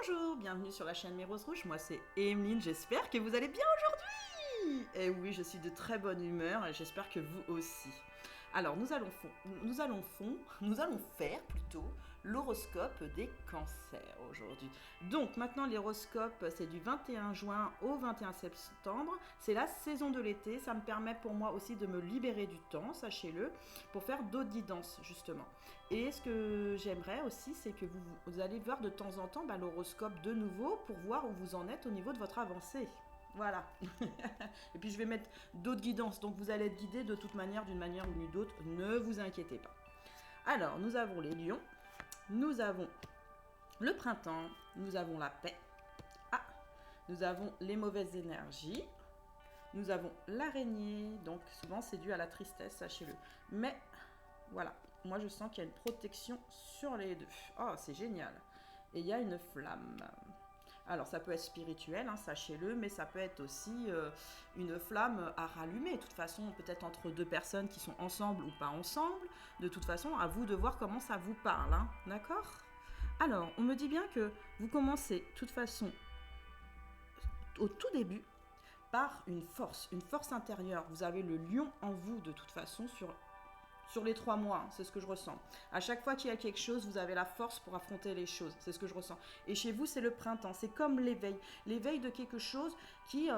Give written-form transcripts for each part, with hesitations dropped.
Bonjour, bienvenue sur la chaîne Mes Roses Rouges, moi c'est Emeline, j'espère que vous allez bien aujourd'hui. Et oui, je suis de très bonne humeur et j'espère que vous aussi. Alors nous allons faire plutôt l'horoscope des cancers aujourd'hui. Donc maintenant l'horoscope c'est du 21 juin au 21 septembre, c'est la saison de l'été, ça me permet pour moi aussi de me libérer du temps, sachez-le, pour faire d'autres guidances justement. Et ce que j'aimerais aussi c'est que vous allez voir de temps en temps l'horoscope de nouveau pour voir où vous en êtes au niveau de votre avancée. Voilà. Et puis je vais mettre d'autres guidances, donc vous allez être guidé de toute manière, d'une manière ou d'une autre, ne vous inquiétez pas. Alors, nous avons les lions, nous avons le printemps, nous avons la paix, nous avons les mauvaises énergies, nous avons l'araignée, donc souvent c'est dû à la tristesse, sachez-le. Mais voilà, moi je sens qu'il y a une protection sur les deux. Oh, c'est génial. Et il y a une flamme. Alors ça peut être spirituel, sachez-le, mais ça peut être aussi une flamme à rallumer. De toute façon, peut-être entre deux personnes qui sont ensemble ou pas ensemble. De toute façon, à vous de voir comment ça vous parle, d'accord? Alors, on me dit bien que vous commencez, de toute façon, au tout début, par une force intérieure. Vous avez le lion en vous, de toute façon, sur les 3 mois, c'est ce que je ressens. À chaque fois qu'il y a quelque chose, vous avez la force pour affronter les choses, c'est ce que je ressens. Et chez vous, c'est le printemps, c'est comme l'éveil de quelque chose qui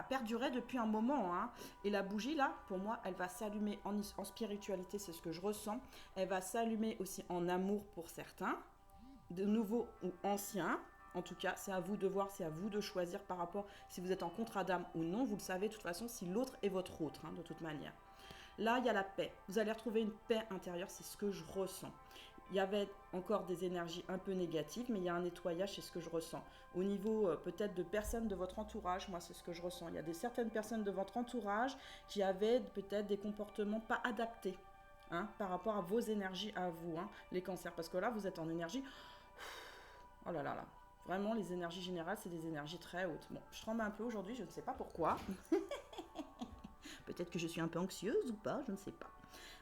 perdurait depuis un moment. Et la bougie, là, pour moi, elle va s'allumer en spiritualité, c'est ce que je ressens. Elle va s'allumer aussi en amour pour certains, de nouveaux ou anciens. En tout cas, c'est à vous de voir, c'est à vous de choisir par rapport si vous êtes en contrat d'âme ou non. Vous le savez de toute façon si l'autre est votre autre, de toute manière. Là, il y a la paix. Vous allez retrouver une paix intérieure, c'est ce que je ressens. Il y avait encore des énergies un peu négatives, mais il y a un nettoyage, c'est ce que je ressens. Au niveau peut-être de personnes de votre entourage, moi c'est ce que je ressens. Il y a certaines personnes de votre entourage qui avaient peut-être des comportements pas adaptés par rapport à vos énergies à vous, les cancers. Parce que là, vous êtes en énergie. Oh là là là. Vraiment, les énergies générales, c'est des énergies très hautes. Bon, je tremble un peu aujourd'hui, je ne sais pas pourquoi. Peut-être que je suis un peu anxieuse ou pas, je ne sais pas.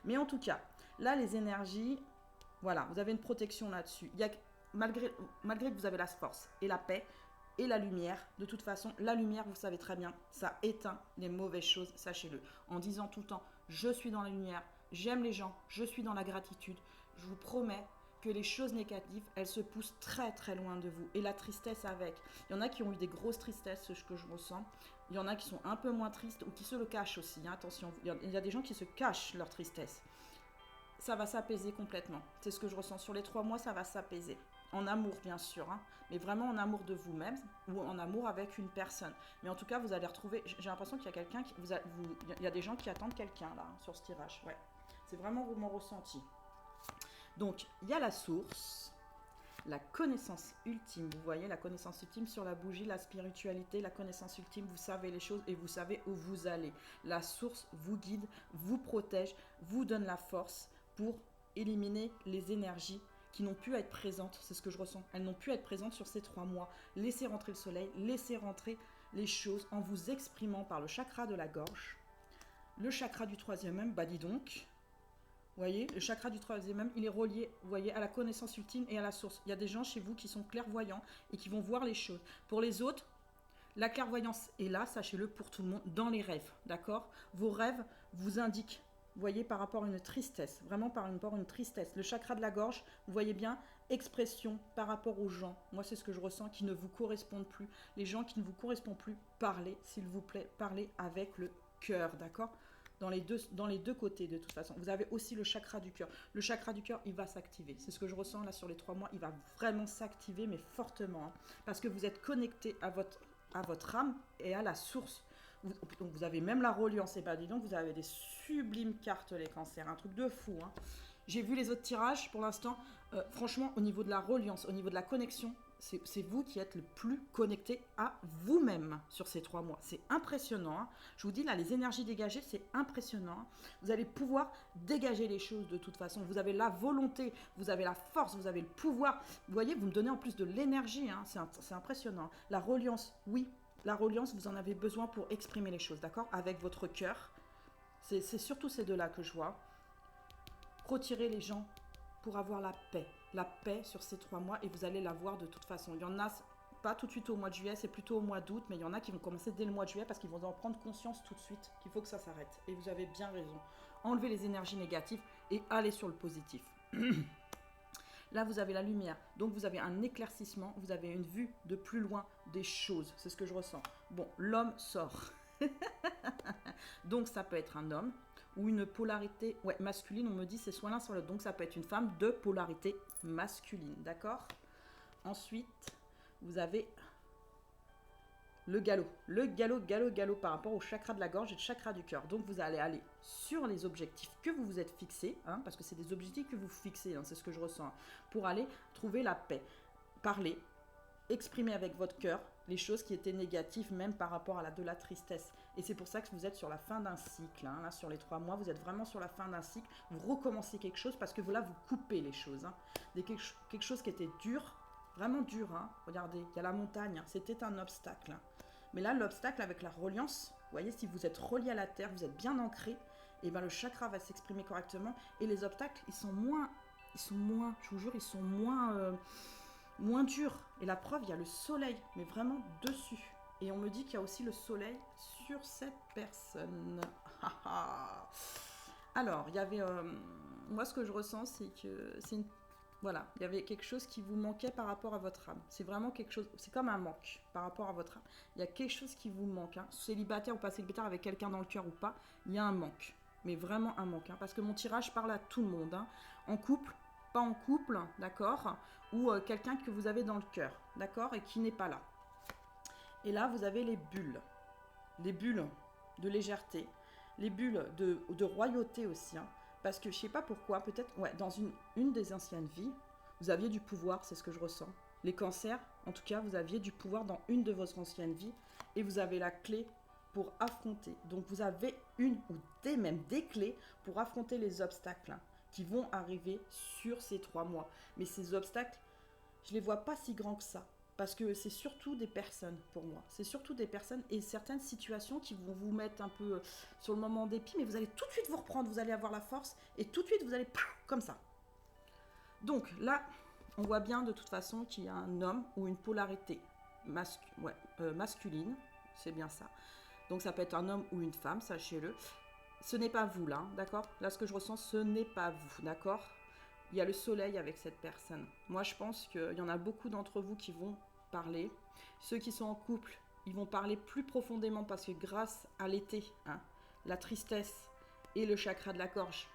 Mais en tout cas, là, les énergies, voilà, vous avez une protection là-dessus. Malgré que vous avez la force et la paix et la lumière, de toute façon, la lumière, vous savez très bien, ça éteint les mauvaises choses, sachez-le. En disant tout le temps, je suis dans la lumière, j'aime les gens, je suis dans la gratitude, je vous promets que les choses négatives, elles se poussent très très loin de vous. Et la tristesse avec. Il y en a qui ont eu des grosses tristesses, ce que je ressens. Il y en a qui sont un peu moins tristes ou qui se le cachent aussi. Attention, il y a des gens qui se cachent leur tristesse. Ça va s'apaiser complètement. C'est ce que je ressens. Sur les 3 mois, ça va s'apaiser. En amour, bien sûr. Mais vraiment en amour de vous-même ou en amour avec une personne. Mais en tout cas, vous allez retrouver... J'ai l'impression qu'il y a quelqu'un... Il y a des gens qui attendent quelqu'un, là, sur ce tirage. Ouais. C'est vraiment mon ressenti. Donc, il y a la source, la connaissance ultime. Vous voyez, la connaissance ultime sur la bougie, la spiritualité, la connaissance ultime, vous savez les choses et vous savez où vous allez. La source vous guide, vous protège, vous donne la force pour éliminer les énergies qui n'ont pu être présentes. C'est ce que je ressens. Elles n'ont pu être présentes sur ces 3 mois. Laissez rentrer le soleil, laissez rentrer les choses en vous exprimant par le chakra de la gorge. Le chakra du 3e œil, dis donc... Vous voyez, le chakra du 3e œil, il est relié, vous voyez, à la connaissance ultime et à la source. Il y a des gens chez vous qui sont clairvoyants et qui vont voir les choses. Pour les autres, la clairvoyance est là, sachez-le, pour tout le monde, dans les rêves, d'accord? Vos rêves vous indiquent, vous voyez, par rapport à une tristesse, vraiment par rapport à une tristesse. Le chakra de la gorge, vous voyez bien, expression par rapport aux gens. Moi, c'est ce que je ressens, qui ne vous correspondent plus. Les gens qui ne vous correspondent plus, parlez, s'il vous plaît, parlez avec le cœur, d'accord? Dans les deux côtés, de toute façon. Vous avez aussi le chakra du cœur. Le chakra du cœur, il va s'activer. C'est ce que je ressens là sur les 3 mois. Il va vraiment s'activer, mais fortement. Parce que vous êtes connecté à votre âme et à la source. Donc vous avez même la reliance. Et dis donc, vous avez des sublimes cartes, les cancers. Un truc de fou. J'ai vu les autres tirages pour l'instant. Franchement, au niveau de la reliance, au niveau de la connexion, c'est vous qui êtes le plus connecté à vous-même sur ces 3 mois. C'est impressionnant. Je vous dis, là, les énergies dégagées, c'est impressionnant. Vous allez pouvoir dégager les choses de toute façon. Vous avez la volonté, vous avez la force, vous avez le pouvoir. Vous voyez, vous me donnez en plus de l'énergie. C'est impressionnant. La reliance, oui. La reliance, vous en avez besoin pour exprimer les choses, d'accord? Avec votre cœur. C'est surtout ces deux-là que je vois. Retirer les gens pour avoir la paix. la paix sur ces 3 mois et vous allez la voir de toute façon. Il y en a, pas tout de suite au mois de juillet, c'est plutôt au mois d'août, mais il y en a qui vont commencer dès le mois de juillet parce qu'ils vont en prendre conscience tout de suite qu'il faut que ça s'arrête. Et vous avez bien raison. Enlevez les énergies négatives et allez sur le positif. Là, vous avez la lumière. Donc, vous avez un éclaircissement. Vous avez une vue de plus loin des choses. C'est ce que je ressens. Bon, l'homme sort. Donc, ça peut être un homme ou une polarité masculine. On me dit c'est soit l'un, soit l'autre. Donc, ça peut être une femme de polarité masculine. D'accord? Ensuite, vous avez le galop. Le galop par rapport au chakra de la gorge et le chakra du cœur. Donc, vous allez aller sur les objectifs que vous vous êtes fixés, hein, parce que c'est des objectifs que vous fixez, hein, c'est ce que je ressens, hein, pour aller trouver la paix. Parler, exprimer avec votre cœur les choses qui étaient négatives, même par rapport à de la tristesse. Et c'est pour ça que vous êtes sur la fin d'un cycle. Hein, là, sur les 3 mois, vous êtes vraiment sur la fin d'un cycle. Vous recommencez quelque chose parce que là, vous coupez les choses. Hein. Quelque chose qui était dur, vraiment dur. Hein. Regardez, il y a la montagne. Hein, c'était un obstacle. Hein. Mais là, l'obstacle avec la reliance, vous voyez, si vous êtes relié à la terre, vous êtes bien ancré, et ben le chakra va s'exprimer correctement. Et les obstacles, ils sont moins, je vous jure, ils sont moins durs. Et la preuve, il y a le soleil, mais vraiment dessus. Et on me dit qu'il y a aussi le soleil sur cette personne. Alors, il y avait, moi ce que je ressens, c'est que c'est une... Voilà, il y avait quelque chose qui vous manquait par rapport à votre âme. C'est vraiment quelque chose, c'est comme un manque par rapport à votre âme. Il y a quelque chose qui vous manque. Hein. Célibataire ou pas célibataire, avec quelqu'un dans le cœur ou pas, il y a un manque. Mais vraiment un manque. Hein, parce que mon tirage parle à tout le monde. Hein. En couple, pas en couple, d'accord? Ou quelqu'un que vous avez dans le cœur, d'accord? Et qui n'est pas là. Et là, vous avez les bulles. Les bulles de légèreté. Les bulles de royauté aussi, hein. Parce que je ne sais pas pourquoi, peut-être, dans une des anciennes vies, vous aviez du pouvoir, c'est ce que je ressens. Les cancers, en tout cas, vous aviez du pouvoir dans une de vos anciennes vies et vous avez la clé pour affronter. Donc, vous avez une ou même des clés pour affronter les obstacles hein, qui vont arriver sur ces 3 mois. Mais ces obstacles, je ne les vois pas si grands que ça. Parce que c'est surtout des personnes pour moi. C'est surtout des personnes et certaines situations qui vont vous mettre un peu sur le moment dépit, mais vous allez tout de suite vous reprendre, vous allez avoir la force et tout de suite vous allez comme ça. Donc là, on voit bien de toute façon qu'il y a un homme ou une polarité masculine, c'est bien ça. Donc ça peut être un homme ou une femme, sachez-le. Ce n'est pas vous là, d'accord? Là, ce que je ressens, ce n'est pas vous, d'accord? Il y a le soleil avec cette personne. Moi, je pense qu'il y en a beaucoup d'entre vous qui vont parler. Ceux qui sont en couple, ils vont parler plus profondément parce que grâce à l'été, hein, la tristesse et le chakra de la gorge,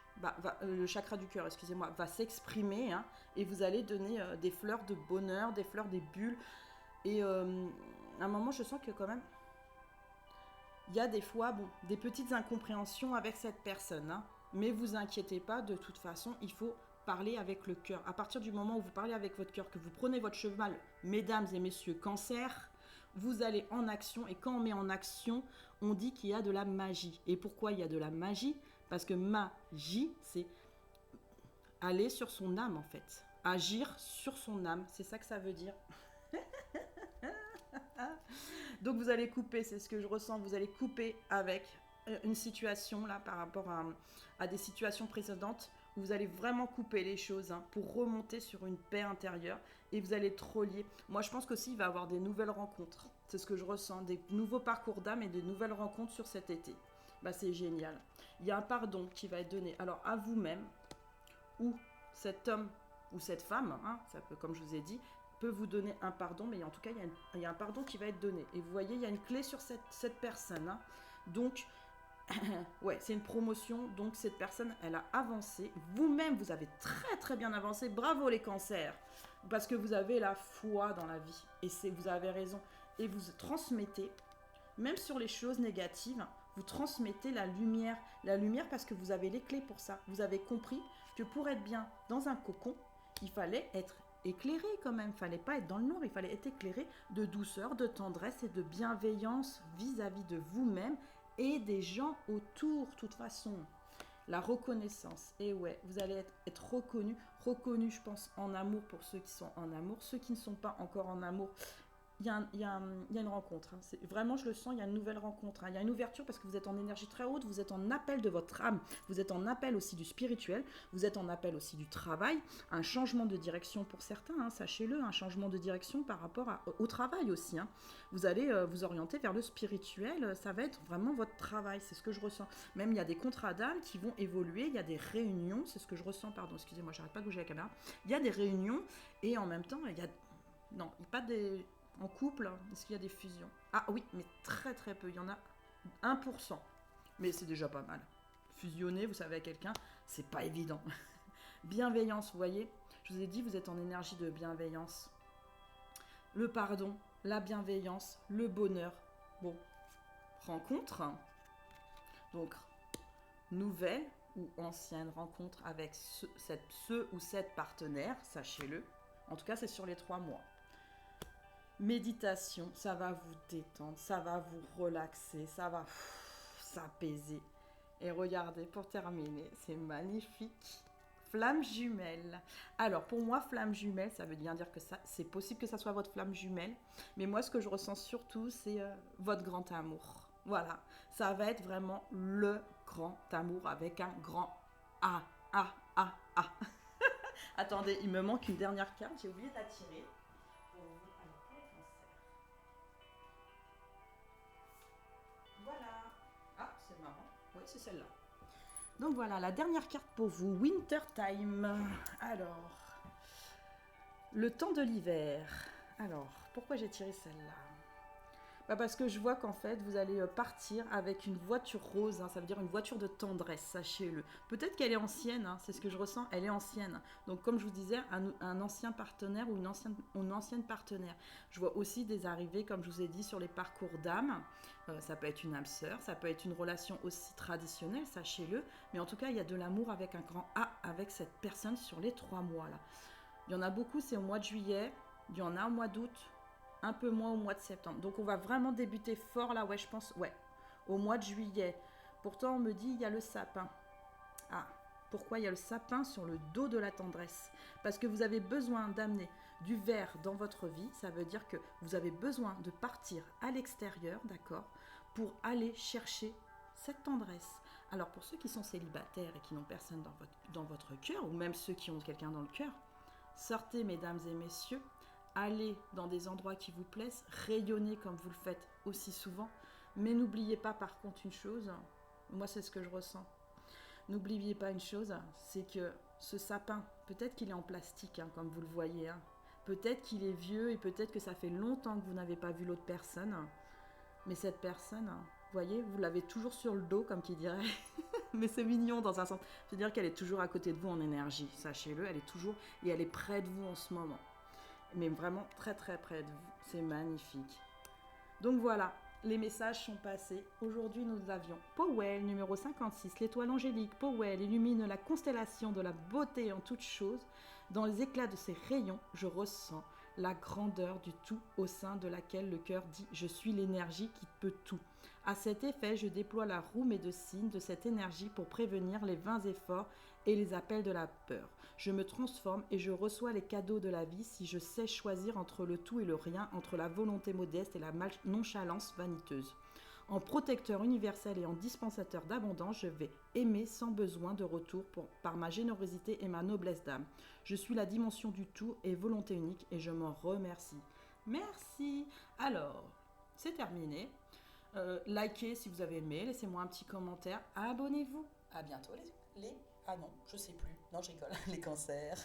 le chakra du cœur, excusez-moi, va s'exprimer hein, et vous allez donner des fleurs de bonheur, des fleurs, des bulles. Et à un moment, je sens que quand même, il y a des fois des petites incompréhensions avec cette personne. Hein, mais vous inquiétez pas, de toute façon, il faut parler avec le cœur. À partir du moment où vous parlez avec votre cœur, que vous prenez votre cheval, mesdames et messieurs cancer, vous allez en action. Et quand on met en action, on dit qu'il y a de la magie. Et pourquoi il y a de la magie? Parce que magie, c'est aller sur son âme en fait. Agir sur son âme, c'est ça que ça veut dire. Donc vous allez couper, c'est ce que je ressens, vous allez couper avec une situation là par rapport à des situations précédentes. Vous allez vraiment couper les choses hein, pour remonter sur une paix intérieure et vous allez être relié. Moi, je pense qu'aussi, il va y avoir des nouvelles rencontres. C'est ce que je ressens, des nouveaux parcours d'âme et des nouvelles rencontres sur cet été. Bah, c'est génial. Il y a un pardon qui va être donné. Alors, à vous-même, ou cet homme ou cette femme, hein, ça peut, comme je vous ai dit, peut vous donner un pardon, mais en tout cas, il y a un pardon qui va être donné. Et vous voyez, il y a une clé sur cette personne. Hein. Donc, ouais, c'est une promotion, donc cette personne, elle a avancé. Vous-même, vous avez très très bien avancé. Bravo les cancers, parce que vous avez la foi dans la vie. Et vous avez raison. Et vous transmettez, même sur les choses négatives, vous transmettez la lumière. La lumière parce que vous avez les clés pour ça. Vous avez compris que pour être bien dans un cocon, il fallait être éclairé quand même. Il ne fallait pas être dans le noir, il fallait être éclairé de douceur, de tendresse et de bienveillance vis-à-vis de vous-même et des gens autour, de toute façon. La reconnaissance. Et ouais, vous allez être reconnu, je pense, en amour pour ceux qui sont en amour. Ceux qui ne sont pas encore en amour, il y a une rencontre. Hein. Vraiment, je le sens, il y a une nouvelle rencontre. Hein. Il y a une ouverture parce que vous êtes en énergie très haute, vous êtes en appel de votre âme, vous êtes en appel aussi du spirituel, vous êtes en appel aussi du travail, un changement de direction pour certains, hein, sachez-le, un changement de direction par rapport au travail aussi. Hein. Vous allez vous orienter vers le spirituel, ça va être vraiment votre travail, c'est ce que je ressens. Même il y a des contrats d'âme qui vont évoluer, il y a des réunions, c'est ce que je ressens, pardon, excusez-moi, j'arrête pas de bouger la caméra. Il y a des réunions et en même temps, il y a... Non, pas des... En couple, est-ce qu'il y a des fusions? Ah oui, mais très très peu. Il y en a 1%. Mais c'est déjà pas mal. Fusionner, vous savez, avec quelqu'un, c'est pas évident. Bienveillance, vous voyez? Je vous ai dit, vous êtes en énergie de bienveillance. Le pardon, la bienveillance, le bonheur. Bon, rencontre. Donc, nouvelle ou ancienne rencontre avec ce ou cette partenaire, sachez-le. En tout cas, c'est sur les 3 mois. Méditation, ça va vous détendre, ça va vous relaxer, ça va s'apaiser. Et regardez, pour terminer, c'est magnifique. Flamme jumelle. Alors, pour moi, flamme jumelle, ça veut bien dire que c'est possible que ça soit votre flamme jumelle. Mais moi, ce que je ressens surtout, c'est votre grand amour. Voilà, ça va être vraiment le grand amour avec un grand A. A, A, A. Attendez, il me manque une dernière carte, j'ai oublié de la tirer. Voilà. Ah, c'est marrant. Oui, c'est celle-là. Donc voilà, la dernière carte pour vous, Winter Time. Alors, le temps de l'hiver. Alors, pourquoi j'ai tiré celle-là? Parce que je vois qu'en fait, vous allez partir avec une voiture rose, hein, ça veut dire une voiture de tendresse, sachez-le. Peut-être qu'elle est ancienne, hein, c'est ce que je ressens, elle est ancienne. Donc comme je vous disais, un ancien partenaire ou une ancienne partenaire. Je vois aussi des arrivées, comme je vous ai dit, sur les parcours d'âme. Ça peut être une âme sœur, ça peut être une relation aussi traditionnelle, sachez-le. Mais en tout cas, il y a de l'amour avec un grand A avec cette personne sur les 3 mois là. Il y en a beaucoup, c'est au mois de juillet, il y en a au mois d'août, un peu moins au mois de septembre. Donc on va vraiment débuter fort là, ouais, je pense, ouais, au mois de juillet. Pourtant, on me dit, il y a le sapin. Ah, pourquoi il y a le sapin sur le dos de la tendresse? Parce que vous avez besoin d'amener du vert dans votre vie. Ça veut dire que vous avez besoin de partir à l'extérieur, d'accord, pour aller chercher cette tendresse. Alors pour ceux qui sont célibataires et qui n'ont personne dans votre cœur, ou même ceux qui ont quelqu'un dans le cœur, sortez, mesdames et messieurs, allez dans des endroits qui vous plaisent, rayonnez comme vous le faites aussi souvent, mais n'oubliez pas par contre une chose, moi c'est ce que je ressens, n'oubliez pas une chose, c'est que ce sapin, peut-être qu'il est en plastique, hein, comme vous le voyez, hein, peut-être qu'il est vieux et peut-être que ça fait longtemps que vous n'avez pas vu l'autre personne, mais cette personne, vous voyez, vous l'avez toujours sur le dos, comme qui dirait, mais c'est mignon dans un sens, c'est-à-dire qu'elle est toujours à côté de vous en énergie, sachez-le, elle est toujours, et elle est près de vous en ce moment. Mais vraiment très très près de vous. C'est magnifique. Donc voilà, les messages sont passés. Aujourd'hui, nous avions Powell, numéro 56. L'étoile angélique Powell illumine la constellation de la beauté en toutes choses. Dans les éclats de ses rayons, je ressens la grandeur du tout au sein de laquelle le cœur dit « Je suis l'énergie qui peut tout ». À cet effet, je déploie la roue médecine de cette énergie pour prévenir les vains efforts et les appels de la peur. Je me transforme et je reçois les cadeaux de la vie si je sais choisir entre le tout et le rien, entre la volonté modeste et la nonchalance vaniteuse. En protecteur universel et en dispensateur d'abondance, je vais aimer sans besoin de retour par ma générosité et ma noblesse d'âme. Je suis la dimension du tout et volonté unique et je m'en remercie. Merci. Alors, c'est terminé. Likez si vous avez aimé, laissez-moi un petit commentaire, abonnez-vous. À bientôt les... Ah non, je sais plus. Non, je rigole. Les cancers.